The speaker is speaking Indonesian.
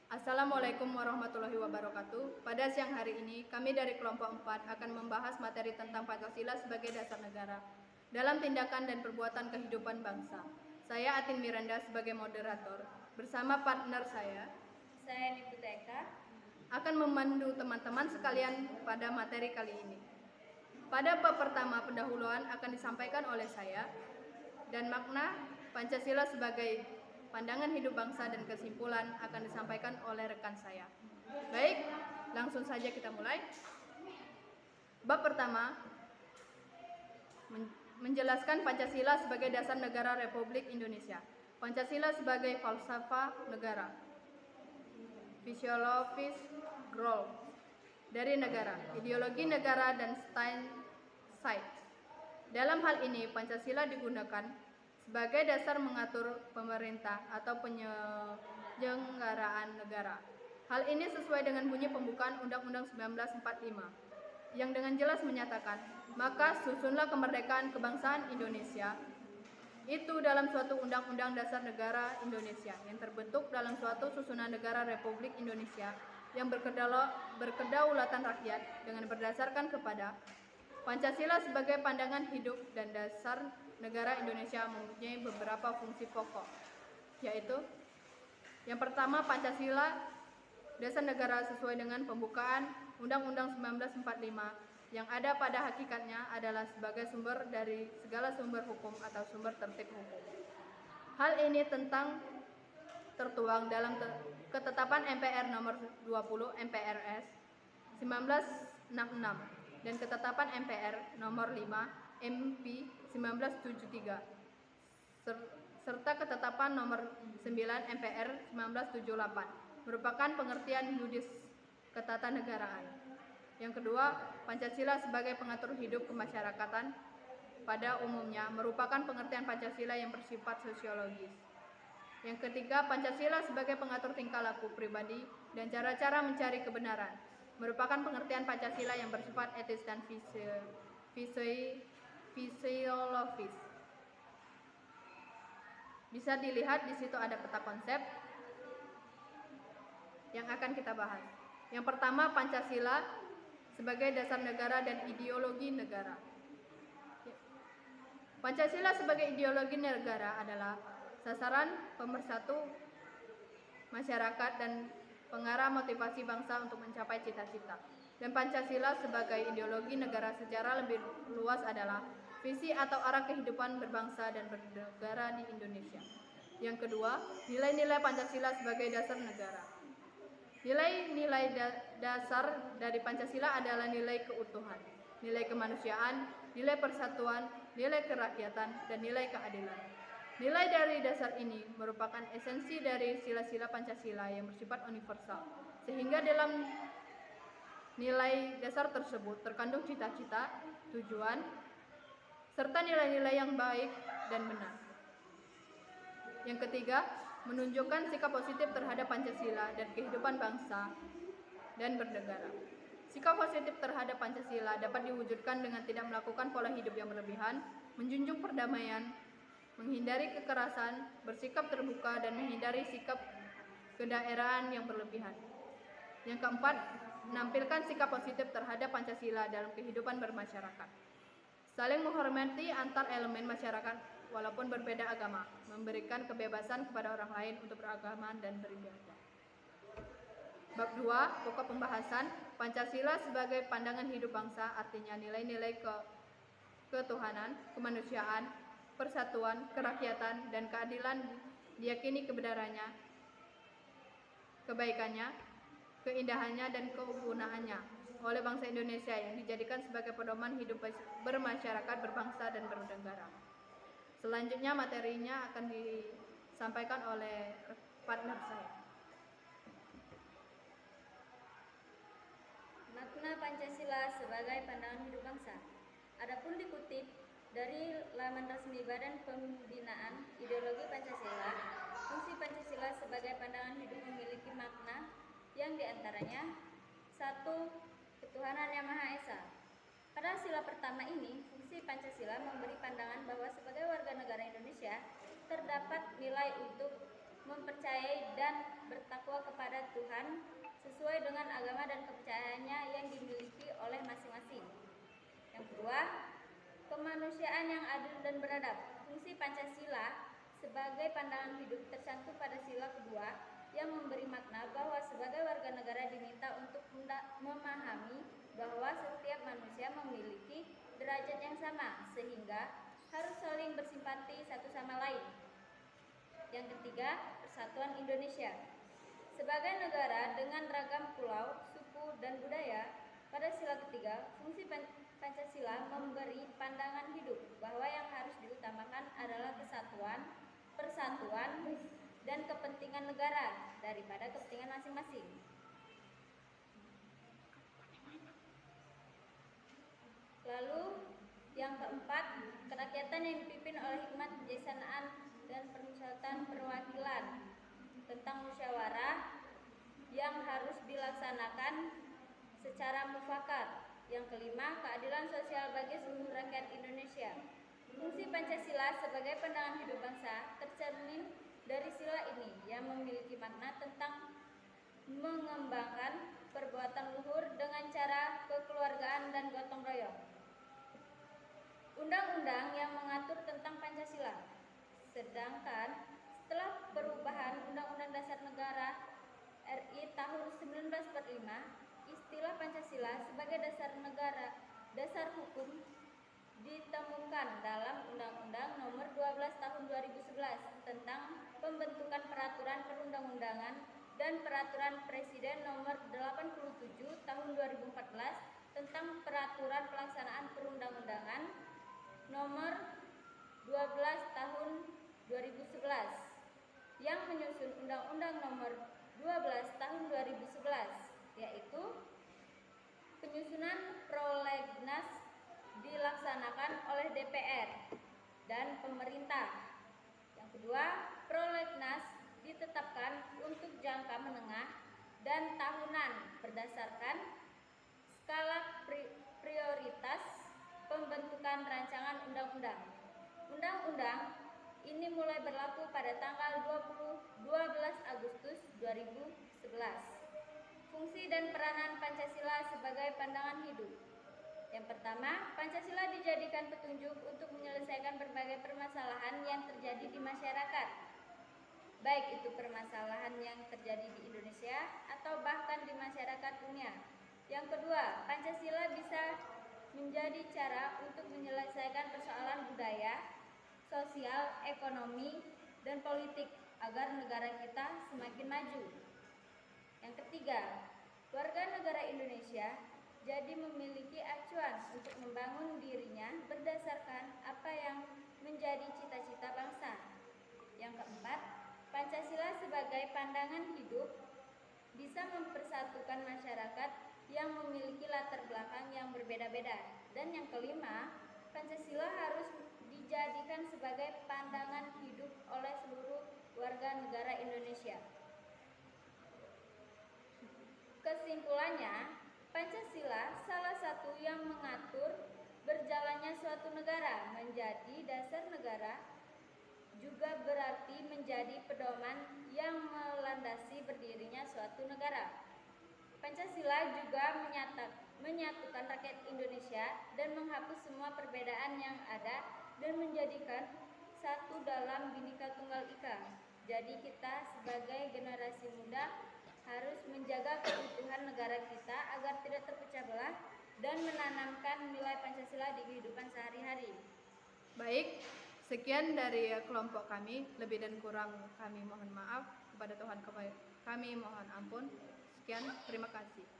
Assalamualaikum warahmatullahi wabarakatuh. Pada siang hari ini, kami dari kelompok 4 akan membahas materi tentang Pancasila sebagai dasar negara dalam tindakan dan perbuatan kehidupan bangsa. Saya Atin Miranda sebagai moderator, bersama partner saya Niputeka, akan memandu teman-teman sekalian pada materi kali ini. Pada bab pertama, pendahuluan akan disampaikan oleh saya, dan makna Pancasila sebagai pandangan hidup bangsa dan kesimpulan akan disampaikan oleh rekan saya. Baik, langsung saja kita mulai. Bab pertama, menjelaskan Pancasila sebagai dasar negara Republik Indonesia. Pancasila sebagai falsafah negara, fisiologis role dari negara, ideologi negara, dan state. Dalam hal ini, Pancasila digunakan sebagai dasar mengatur pemerintah atau penyelenggaraan negara. Hal ini sesuai dengan bunyi pembukaan Undang-Undang 1945 yang dengan jelas menyatakan, maka susunlah kemerdekaan kebangsaan Indonesia itu dalam suatu Undang-Undang Dasar Negara Indonesia yang terbentuk dalam suatu susunan negara Republik Indonesia yang berkedaulatan rakyat dengan berdasarkan kepada Pancasila sebagai pandangan hidup dan dasar negara Indonesia mempunyai beberapa fungsi pokok, yaitu yang pertama, Pancasila dasar negara sesuai dengan pembukaan Undang-Undang 1945 yang ada pada hakikatnya adalah sebagai sumber dari segala sumber hukum atau sumber tertib hukum. Hal ini tertuang dalam ketetapan MPR nomor 20 MPRS 1966 dan ketetapan MPR nomor 5 MP 1973 serta ketetapan nomor 9 MPR 1978 merupakan pengertian yudis ketatanegaraan. Yang kedua, Pancasila sebagai pengatur hidup kemasyarakatan pada umumnya merupakan pengertian Pancasila yang bersifat sosiologis. Yang ketiga, Pancasila sebagai pengatur tingkah laku pribadi dan cara-cara mencari kebenaran merupakan pengertian Pancasila yang bersifat etis dan fisiologis. Bisa dilihat di situ ada peta konsep yang akan kita bahas. Yang pertama, Pancasila sebagai dasar negara dan ideologi negara. Pancasila sebagai ideologi negara adalah sasaran pemersatu masyarakat dan pengarah motivasi bangsa untuk mencapai cita-cita. Dan Pancasila sebagai ideologi negara secara lebih luas adalah visi atau arah kehidupan berbangsa dan bernegara di Indonesia. Yang kedua, nilai-nilai Pancasila sebagai dasar negara. Nilai-nilai dasar dari Pancasila adalah nilai keutuhan, nilai kemanusiaan, nilai persatuan, nilai kerakyatan, dan nilai keadilan. Nilai dari dasar ini merupakan esensi dari sila-sila Pancasila yang bersifat universal, sehingga dalam nilai dasar tersebut terkandung cita-cita, tujuan, serta nilai-nilai yang baik dan benar. Yang ketiga, menunjukkan sikap positif terhadap Pancasila dan kehidupan bangsa dan bernegara. Sikap positif terhadap Pancasila dapat diwujudkan dengan tidak melakukan pola hidup yang berlebihan, menjunjung perdamaian, menghindari kekerasan, bersikap terbuka, dan menghindari sikap kedaerahan yang berlebihan. Yang keempat, menampilkan sikap positif terhadap Pancasila dalam kehidupan bermasyarakat. Saling menghormati antar elemen masyarakat walaupun berbeda agama, memberikan kebebasan kepada orang lain untuk beragama dan beribadah. Bab 2, pokok pembahasan, Pancasila sebagai pandangan hidup bangsa, artinya nilai-nilai ketuhanan, kemanusiaan, persatuan, kerakyatan, dan keadilan diyakini kebenarannya, kebaikannya, keindahannya, dan kegunaannya oleh bangsa Indonesia yang dijadikan sebagai pedoman hidup bermasyarakat, berbangsa, dan bernegara. Selanjutnya materinya akan disampaikan oleh partner saya. makna Pancasila sebagai pandangan hidup bangsa. Adapun dikutip dari laman resmi Badan Pembinaan Ideologi Pancasila, fungsi Pancasila sebagai pandangan hidup memiliki makna yang diantaranya: 1. Ketuhanan Yang Maha Esa. Pada sila pertama ini, fungsi Pancasila memberi pandangan bahwa sebagai warga negara Indonesia terdapat nilai untuk mempercayai dan bertakwa kepada Tuhan sesuai dengan agama dan kepercayaannya yang dimiliki oleh masing-masing. Yang kedua, kemanusiaan yang adil dan beradab. Fungsi Pancasila sebagai pandangan hidup tercantum pada sila kedua yang memberi makna bahwa sebagai warga negara diminta untuk memahami bahwa setiap manusia memiliki derajat yang sama sehingga harus saling bersimpati satu sama lain. Yang ketiga, Persatuan Indonesia. Sebagai negara dengan ragam pulau, suku, dan budaya, pada sila ketiga, fungsi Pancasila memberi pandangan hidup bahwa yang harus diutamakan adalah kesatuan, persatuan, dan kepentingan negara daripada kepentingan masing-masing. Lalu yang keempat, kerakyatan yang dipimpin oleh hikmat kebijaksanaan dan permusyawaratan perwakilan tentang musyawarah yang harus dilaksanakan secara mufakat. Yang kelima, keadilan sosial bagi seluruh rakyat Indonesia. Fungsi Pancasila sebagai pandangan hidup bangsa tercermin dari sila ini yang memiliki makna tentang mengembangkan perbuatan luhur dengan cara kekeluargaan dan gotong royong. Undang-undang yang mengatur tentang Pancasila. Sedangkan setelah perubahan Undang-Undang Dasar Negara RI tahun 1945, istilah Pancasila sebagai dasar negara, dasar hukum ditemukan dalam Undang-Undang Nomor 12 Tahun 2011 tentang pembentukan peraturan perundang-undangan dan Peraturan Presiden Nomor 87 Tahun 2014 tentang peraturan pelaksanaan perundang-undangan Nomor 12 Tahun 2011 yang menyusun Undang-Undang Nomor 12 Tahun 2011, yaitu penyusunan prolegnas dilaksanakan oleh DPR dan pemerintah. Yang kedua, prolegnas ditetapkan untuk jangka menengah dan tahunan berdasarkan skala prioritas pembentukan rancangan undang-undang. Undang-undang ini mulai berlaku pada tanggal 12 Agustus 2011. Fungsi dan peranan Pancasila sebagai pandangan hidup. Yang pertama, Pancasila dijadikan petunjuk untuk menyelesaikan berbagai permasalahan yang terjadi di masyarakat, baik itu permasalahan yang terjadi di Indonesia atau bahkan di masyarakat dunia. Yang kedua, Pancasila bisa menjadi cara untuk menyelesaikan persoalan budaya, sosial, ekonomi, dan politik agar negara kita semakin maju. Yang ketiga, warga negara Indonesia jadi memiliki acuan untuk membangun dirinya berdasarkan apa yang menjadi cita-cita bangsa. Yang keempat, Pancasila sebagai pandangan hidup bisa mempersatukan masyarakat yang memiliki latar belakang yang berbeda-beda. Dan yang kelima, Pancasila harus dijadikan sebagai pandangan hidup oleh seluruh warga negara Indonesia. Kesimpulannya, Pancasila salah satu yang mengatur berjalannya suatu negara menjadi dasar negara, juga berarti menjadi pedoman yang melandasi berdirinya suatu negara. Pancasila juga menyatukan rakyat Indonesia dan menghapus semua perbedaan yang ada dan menjadikan satu dalam Bhinneka Tunggal Ika. Jadi kita sebagai generasi muda harus menjaga keutuhan negara kita agar tidak terpecah belah dan menanamkan nilai Pancasila di kehidupan sehari-hari. Baik, sekian dari kelompok kami. Lebih dan kurang kami mohon maaf. Kepada Tuhan kami mohon ampun. Sekian, terima kasih.